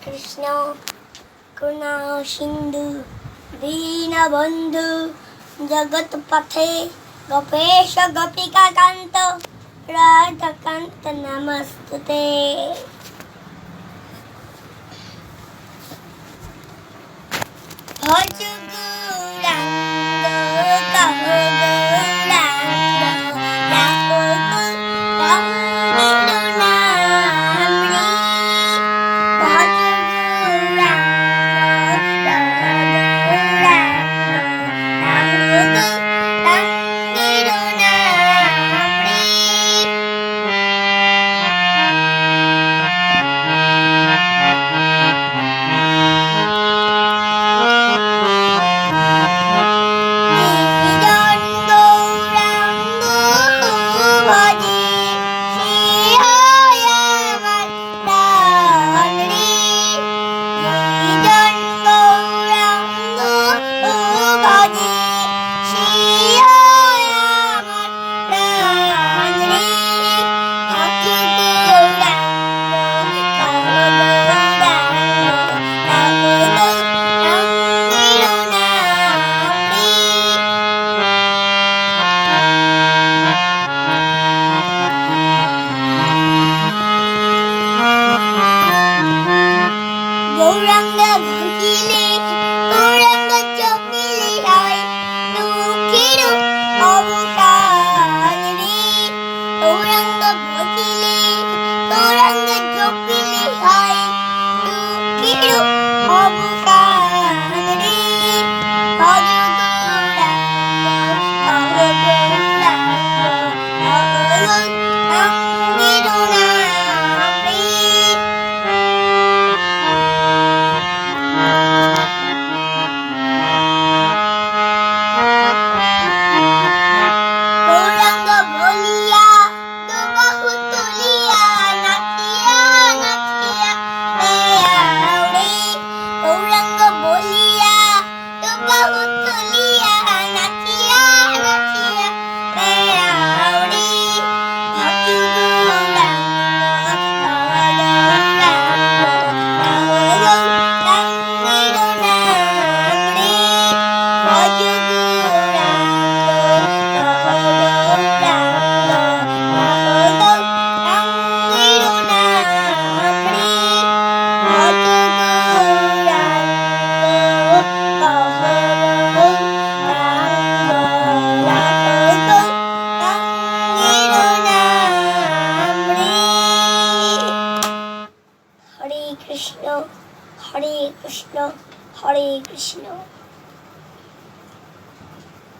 কৃষ্ণ করুণা সিন্ধু দীনবন্ধু জগৎপথে গোপেশ গোপিকা কান্ত রাধাকান্ত নমস্তুতে। ভজ গৌরাঙ্গ কহ গৌরাঙ্গ রাখো রঙ্গিন নামে। ভজ গৌরাঙ্গ কহ গৌরাঙ্গ রাখো রঙ্গিন নামে। গৌরাঙ্গ ভজিলে গৌরাঙ্গ জপিলে হয় দুঃখের অবসান রে। গৌরাঙ্গ ভজিলে গৌরাঙ্গ জপিলে হয় দুঃখের অবসান রে। ভজ গৌরাঙ্গ কহ গৌরাঙ্গ রঙ্গিন নামে। গৌরাঙ্গ বলিয়া দুবাহু তুলিয়া নাচিয়া নাচিয়া বেড়াও রে। গৌরাঙ্গ বলিয়া দুবাহু তুলিয়া নাচিয়া নাচিয়া বেড়াও রে। ভজ গৌরাঙ্গ কহ গৌরাঙ্গ রঙ্গিন নামে। ভজ হরে কৃষ্ণ হরে কৃষ্ণ হরে কৃষ্ণ।